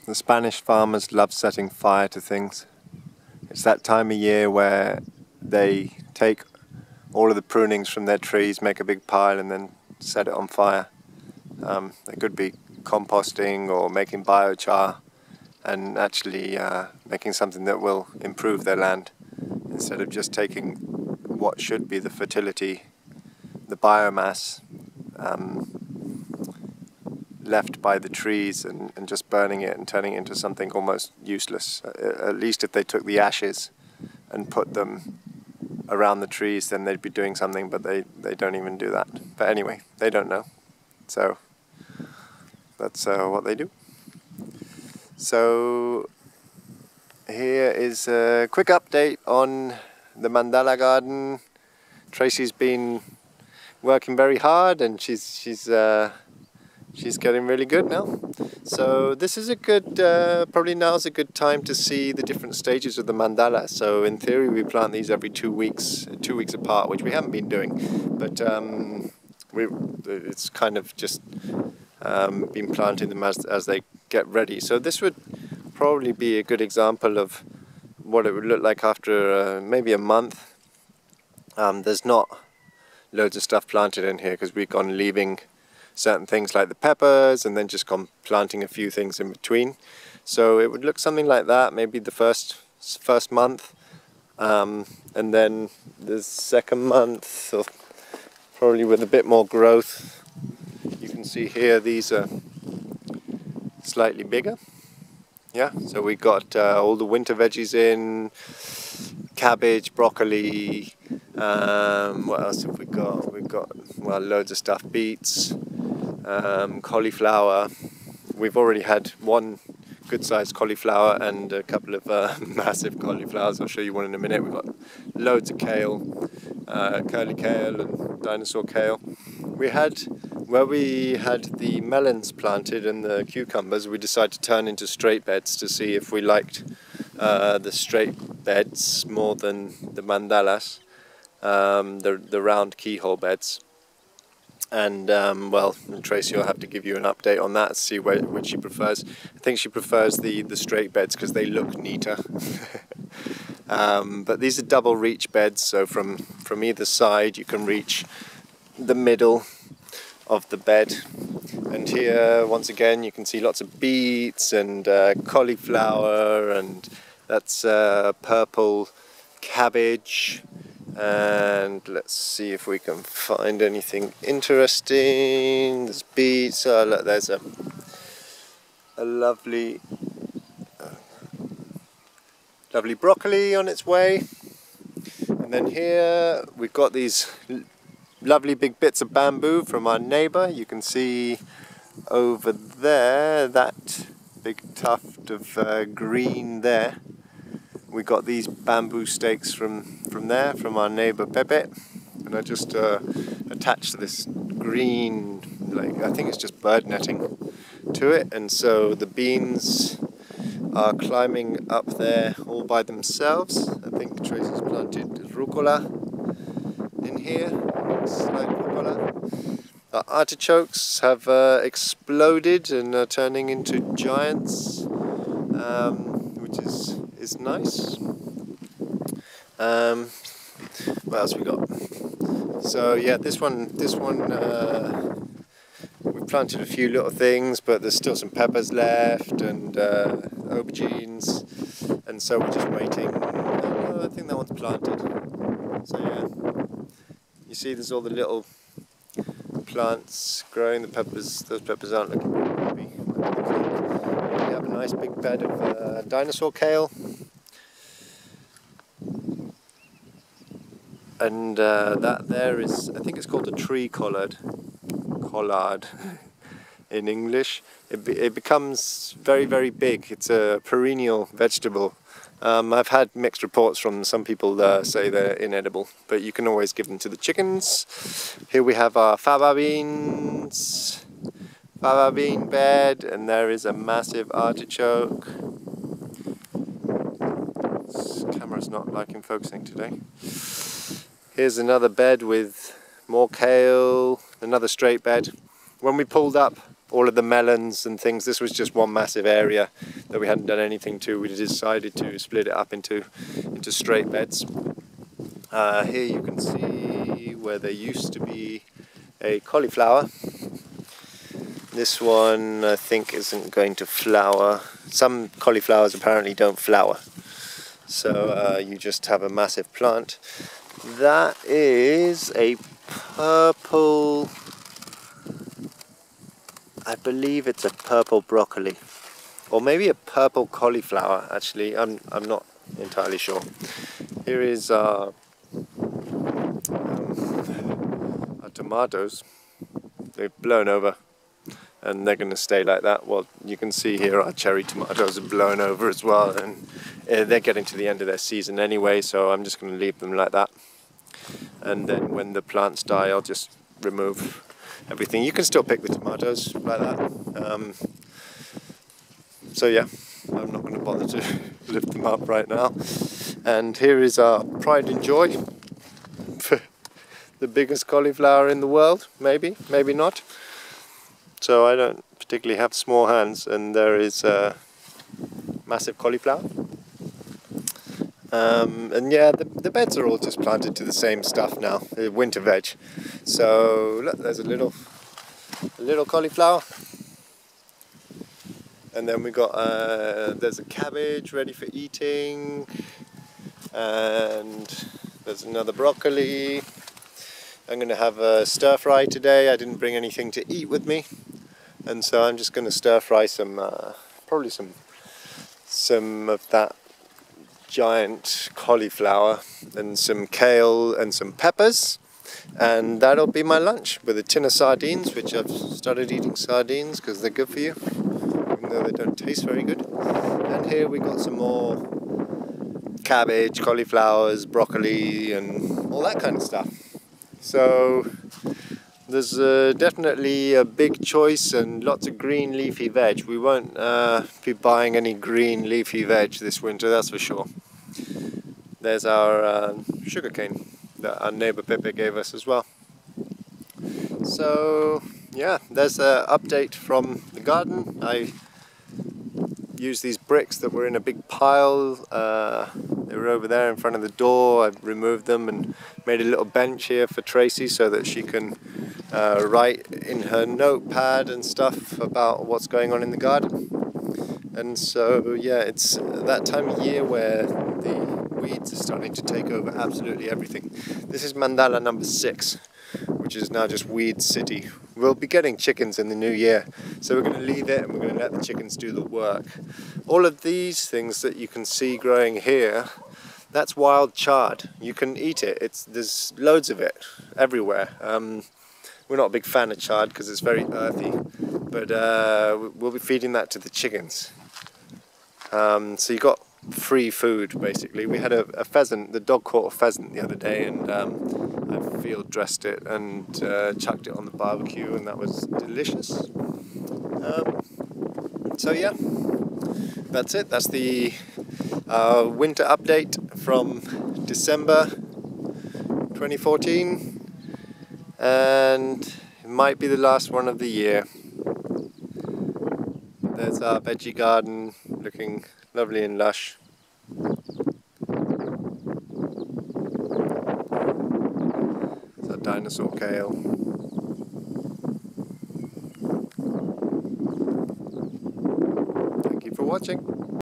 The Spanish farmers love setting fire to things. It's that time of year where they take all of the prunings from their trees, make a big pile and then set it on fire. They could be composting or making biochar and actually making something that will improve their land instead of just taking what should be the fertility, the biomass left by the trees and just burning it and turning it into something almost useless. At least if they took the ashes and put them around the trees, then they'd be doing something, but they don't even do that. But anyway, they don't know. So that's what they do. So here is a quick update on the mandala garden. Tracy's been working very hard and she's getting really good now. So this is a good, probably now's a good time to see the different stages of the mandala. So in theory we plant these every 2 weeks apart, which we haven't been doing, but it's kind of just been planting them as they get ready. So this would probably be a good example of what it would look like after maybe a month. There's not loads of stuff planted in here because we've gone leaving certain things like the peppers and then just gone planting a few things in between. So it would look something like that, maybe the first month, and then the second month, or probably with a bit more growth. You can see here these are slightly bigger. Yeah, so we got all the winter veggies in, cabbage, broccoli, what else have we got? We've got, well, loads of stuff, beets, cauliflower. We've already had one good-sized cauliflower and a couple of massive cauliflowers. I'll show you one in a minute. We've got loads of kale, curly kale and dinosaur kale. Where we had the melons planted and the cucumbers, we decided to turn into straight beds to see if we liked the straight beds more than the mandalas, the round keyhole beds. And well, Tracy will have to give you an update on that, see which she prefers. I think she prefers the straight beds because they look neater. But these are double reach beds, so from either side you can reach the middle of the bed. And here once again you can see lots of beets and cauliflower, and that's purple cabbage. And let's see if we can find anything interesting. There's beets. Oh look, there's a lovely broccoli on its way. And then here we've got these lovely big bits of bamboo from our neighbour. You can see over there that big tuft of green there. We got these bamboo stakes from there, from our neighbour Pepe, and I just attached this green, like I think it's just bird netting, to it, and so the beans are climbing up there all by themselves. I think Tracy's planted rucola in here, looks like rucola. The artichokes have exploded and are turning into giants, which is nice. What else we got? So yeah, this one we planted a few little things, but there's still some peppers left and aubergines, and so we're just waiting. I think that one's planted. So yeah, you see there's all the little plants growing. The peppers, those peppers aren't looking very happy. We have a nice big bed of dinosaur kale. And that there is, I think it's called a tree collard in English. It becomes very, very big. It's a perennial vegetable. I've had mixed reports from some people say they're inedible, but you can always give them to the chickens. Here we have our fava bean bed, and there is a massive artichoke. This camera's not liking focusing today. Here's another bed with more kale, another straight bed. When we pulled up all of the melons and things. This was just one massive area that we hadn't done anything to. We decided to split it up into straight beds. Here you can see where there used to be a cauliflower. This one I think isn't going to flower. Some cauliflowers apparently don't flower, so you just have a massive plant. That is a purple, I believe it's a purple broccoli, or maybe a purple cauliflower actually. I'm not entirely sure. Here is our tomatoes. They've blown over and they're going to stay like that. Well, you can see here our cherry tomatoes are blown over as well, and they're getting to the end of their season anyway, so I'm just going to leave them like that. And then when the plants die, I'll just remove everything. You can still pick the tomatoes like that. So yeah, I'm not going to bother to lift them up right now. And here is our pride and joy. The biggest cauliflower in the world, maybe, maybe not. So I don't particularly have small hands, and there is a massive cauliflower. And yeah, the beds are all just planted to the same stuff now, winter veg. So look, there's a little cauliflower. And then we got there's a cabbage ready for eating, and there's another broccoli. I'm going to have a stir fry today. I didn't bring anything to eat with me, and so I'm just going to stir fry some probably some of that giant cauliflower and some kale and some peppers, and that'll be my lunch, with a tin of sardines, which I've started eating sardines because they're good for you, even though they don't taste very good. And here we got some more cabbage, cauliflowers, broccoli and all that kind of stuff. So there's definitely a big choice and lots of green leafy veg. We won't be buying any green leafy veg this winter, that's for sure. There's our sugarcane that our neighbour Pepe gave us as well. So yeah, there's an update from the garden. I used these bricks that were in a big pile. They were over there in front of the door. I removed them and made a little bench here for Tracy so that she can write in her notepad and stuff about what's going on in the garden. And so yeah, it's that time of year where the weeds are starting to take over absolutely everything. This is mandala number 6, which is now just weed city. We'll be getting chickens in the new year, so we're going to leave it and we're going to let the chickens do the work. All of these things that you can see growing here, that's wild chard. You can eat it. There's loads of it everywhere. We're not a big fan of chard because it's very earthy, but we'll be feeding that to the chickens. So you got free food basically. We had a pheasant. The dog caught a pheasant the other day, and I field dressed it and chucked it on the barbecue, and that was delicious. So yeah, that's it. That's the winter update from December 2014, and it might be the last one of the year. There's our veggie garden looking lovely and lush. There's our dinosaur kale. Thank you for watching.